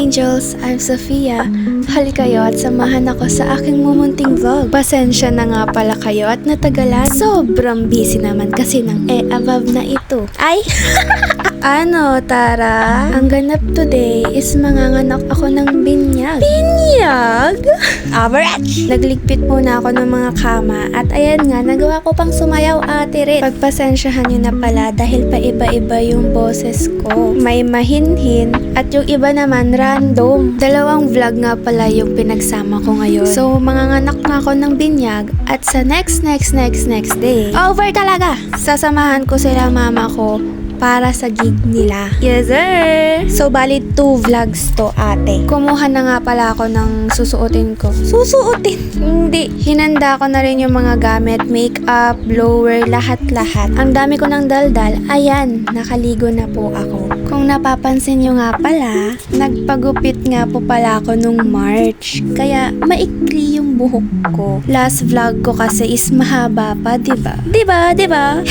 angels, I'm Sophia. Halika kayo at samahan ako sa aking mumunting vlog. Pasensya na nga pala kayo at natagalan. Sobrang busy naman kasi ng above na ito. Ay! Ano, Tara? Ang ganap today is manganganak ako ng binyag. Binyag? Average! Nagligpit muna ako ng mga kama at ayan nga, nagawa ko pang sumayaw ate rin. Pagpasensyahan nyo na pala dahil paiba-iba yung boses ko. May mahinhin at yung iba naman random. Dalawang vlog nga pala yung pinagsama ko ngayon. So, manganganak nga ako ng binyag at sa next day, over talaga! Sasamahan ko sila mama ko para sa gig nila. Yes, sir! So, bali 2 vlogs to, ate. Kumuha na nga pala ako ng susuotin ko. Susuotin? Hindi. Hinanda ko na rin yung mga gamit, makeup, blower, lahat-lahat. Ang dami ko ng daldal. Ayan, nakaligo na po ako. Kung napapansin nyo nga pala, nagpagupit nga po pala ako nung March. Kaya, maikli yung buhok ko. Last vlog ko kasi is mahaba pa, diba? Diba?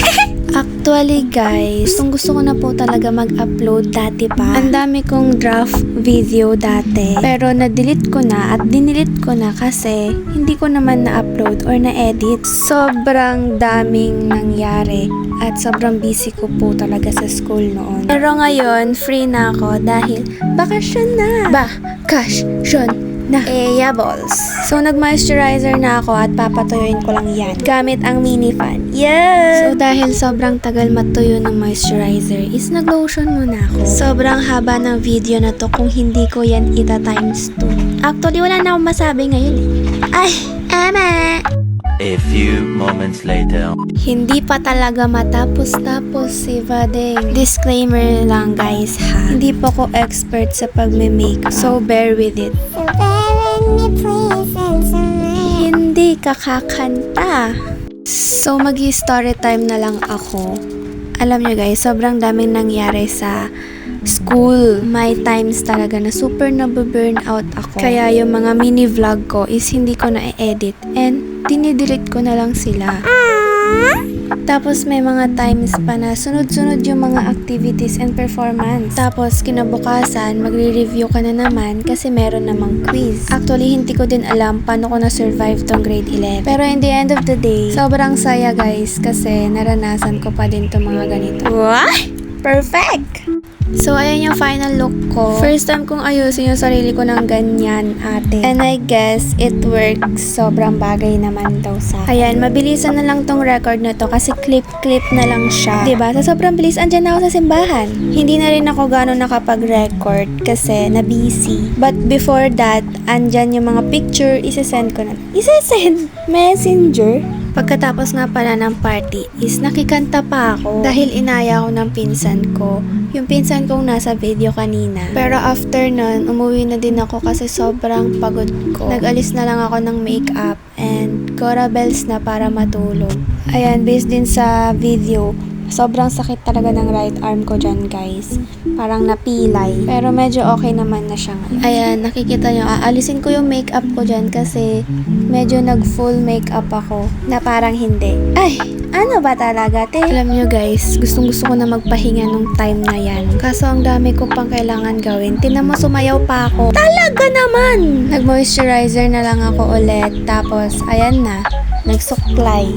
Actually guys, gusto ko na po talaga mag-upload dati pa. Ang dami kong draft video dati. Pero na-delete ko na at dinidelete ko na kasi hindi ko naman na-upload or na-edit. Sobrang daming nangyari at sobrang busy ko po talaga sa school noon. Pero ngayon, free na ako dahil bakasyon na. Bakasyon na. Balls. So, nag-moisturizer na ako at papatuyuin ko lang yan gamit ang mini fan. Yes! So, dahil sobrang tagal matuyo ng moisturizer, is nag-lotion muna ako. Sobrang haba ng video na to kung hindi ko yan times 2. Actually, wala na akong masabi ngayon eh. Ay! Ama! A few moments later. Hindi pa talaga matapos-tapos si Vadeng. Disclaimer lang guys ha. Hindi po ko expert sa pagme-makeup. So bear with it. Hindi kakakanta. So magi-story time na lang ako. Alam nyo guys, sobrang daming nangyari sa school. May times talaga na super nababurn out ako. Kaya yung mga mini vlog ko is hindi ko na-edit and dinidelete ko na lang sila. Tapos may mga times pa na sunod-sunod yung mga activities and performance. Tapos kinabukasan, magre-review ka na naman kasi meron namang quiz. Actually, hindi ko din alam paano ko na-survive tong grade 11. Pero in the end of the day, sobrang saya guys kasi naranasan ko pa din tong mga ganito. What? Perfect! So, ayan yung final look ko. First time kong ayusin yung sarili ko ng ganyan, ate. And I guess, it works. Sobrang bagay naman daw sa ayan, mabilisan na lang tong record na to kasi clip-clip na lang siya. Diba? Sa sobrang bilis, andyan na ako sa simbahan. Hindi na rin ako gano'n nakapag-record kasi na-busy. But before that, andyan yung mga picture, isasend ko na. Isasend? Messenger? Pagkatapos nga pala ng party is nakikanta pa ako dahil inaya ko ng pinsan ko. Yung pinsan kong nasa video kanina. Pero after nun, umuwi na din ako kasi sobrang pagod ko. Nag-alis na lang ako ng makeup and Cora Bells na para matulog. Ayan, based din sa video, sobrang sakit talaga ng right arm ko dyan guys. Parang napilay. Pero medyo okay naman na siya ngayon. Ayan, nakikita nyo, aalisin ko yung makeup ko dyan kasi medyo nag-full makeup ako na parang hindi. Ay! Ano ba talaga, te? Alam nyo guys, gustong-gusto ko na magpahinga nung time na yan. Kaso ang dami ko pang kailangan gawin. Tinan mo, sumayaw pa ako. Talaga naman! Nag-moisturizer na lang ako ulit. Tapos, ayan na. Nagsuklay.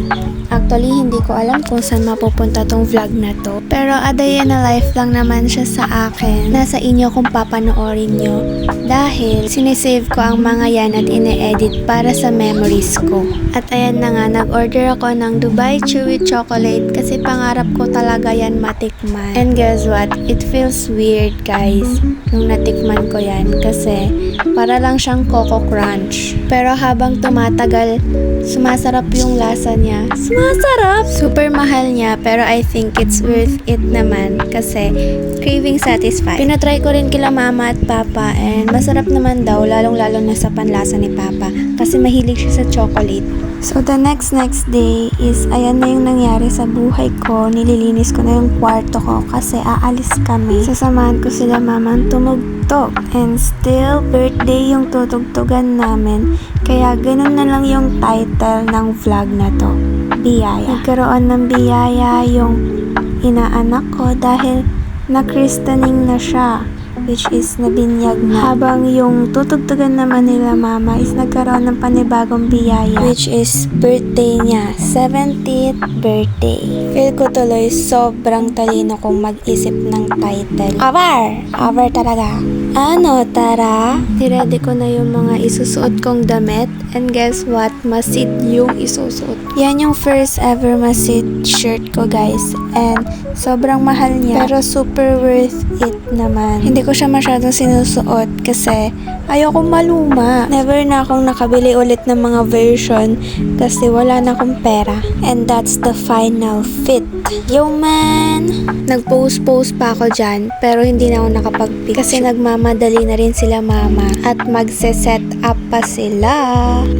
Actually, hindi ko alam kung saan mapupunta tong vlog na to. Pero a day in a life lang naman siya sa akin. Nasa inyo kung papanoorin nyo. Dahil sinisave ko ang mga yan at ine-edit para sa memories ko. At ayan na nga, nag-order ako ng Dubai Chewy Chocolate kasi pangarap ko talaga yan matikman. And guess what? It feels weird guys nung natikman ko yan kasi para lang siyang Coco Crunch. Pero habang tumatagal, sumasarap yung lasa niya. Sumasarap! Super mahal niya pero I think it's worth it naman kasi craving satisfied. Pinatry ko rin kila mama at papa and masarap naman daw lalong-lalo na sa panlasa ni papa kasi mahilig siya sa chocolate. So the next day is ayan na yung nangyari sa buhay ko. Nililinis ko na yung kwarto ko kasi aalis kami. Sasamahan ko sila mamang tumugtog. And still, birthday yung tutugtugan namin. Kaya ganun na lang yung title ng vlog na to. Biyaya. Nagkaroon ng biyaya yung inaanak ko dahil na-christening na siya. which is nabinyag na. Habang yung tutugtugan naman nila mama is nagkaroon ng panibagong biyaya, which is birthday niya, 70th birthday. Feel ko tuloy sobrang talino kong mag-isip ng title. Over talaga. Ano, tara? Ready ko na yung mga isusuot kong damit. And guess what? Masid yung isusuot. Yan yung first ever masid shirt ko, guys. And sobrang mahal niya. Pero super worth it naman. Hindi ko siya masyadong sinusuot kasi ayoko maluma. Never na akong nakabili ulit ng mga version kasi wala na akong pera. And that's the final fit. Yo man! Nag-post pa ako dyan pero hindi na ako nakapag-picture kasi nagmamadali na rin sila mama at magse-set up pa sila.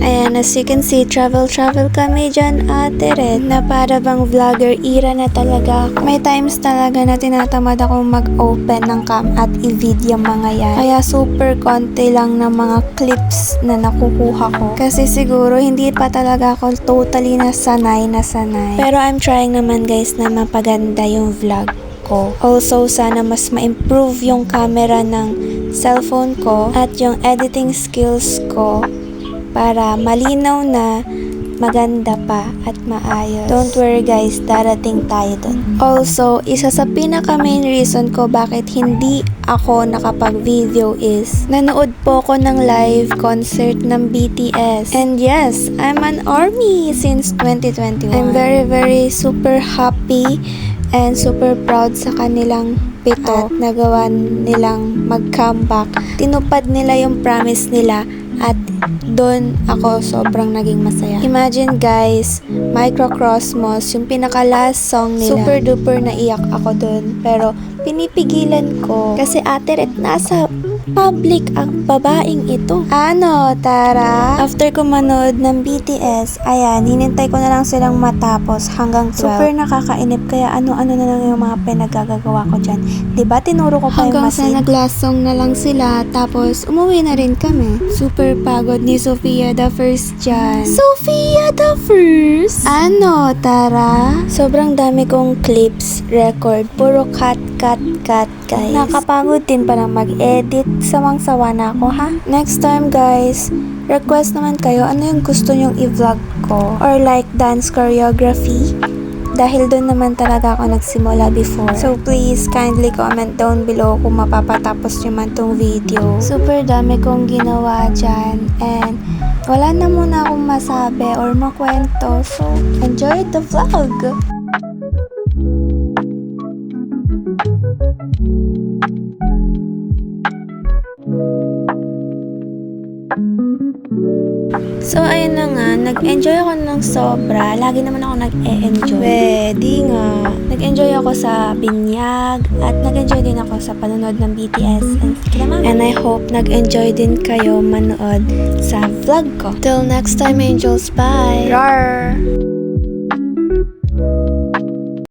Ayan, as you can see, travel kami dyan, ate Red, na para bang vlogger era na talaga ako. May times talaga na tinatamad akong mag-open ng cam at i-video mga yan. Kaya super konti lang ng mga clips na nakukuha ko. Kasi siguro hindi pa talaga ako totally nasanay. Pero I'm trying naman guys na mapaganda yung vlog ko. Also, sana mas ma-improve yung camera ng cellphone ko at yung editing skills ko para malinaw na, maganda pa at maayos. Don't worry guys, darating tayo dun. Also, isa sa pinaka main reason ko bakit hindi ako nakapag-video is nanood po ko ng live concert ng BTS. And yes, I'm an ARMY since 2021. I'm very super happy and super proud sa kanilang pito at nagawa nilang mag-comeback. Tinupad nila yung promise nila at doon ako sobrang naging masaya. Imagine guys, Microcosmos, yung pinaka last song nila. Super duper naiyak ako doon. Pero pinipigilan ko kasi ate Red, nasa public ang babaeng ito. Ano, tara? After ko manood ng BTS, ayan, hinintay ko na lang silang matapos hanggang 12. Super nakakainip kaya ano-ano na lang yung mga pinagagagawa ko dyan. Diba, tinuro ko pa yung masin. Hanggang sa nag-last song na lang sila, tapos umuwi na rin kami. Super pagod ni Sofia the First dyan. Sofia the First? Ano, tara? Sobrang dami kong clips, record, puro cut guys. Nakapagod din para mag-edit. Sawang-sawa na ako, ha? Next time, guys, request naman kayo ano yung gusto nyong i-vlog ko. Or like dance choreography. Dahil doon naman talaga ako nagsimula before. So please, kindly comment down below kung mapapatapos nyo man tong video. Super dami kong ginawa dyan. And wala na muna akong masabi or makwento. So, enjoy the vlog! So, ayun na nga, nag-enjoy ako ng sobra. Lagi naman ako nag-e-enjoy. Pwede nga. Nag-enjoy ako sa binyag at nag-enjoy din ako sa panonood ng BTS. And I hope nag-enjoy din kayo manood sa vlog ko. Till next time, angels. Bye! Rawr!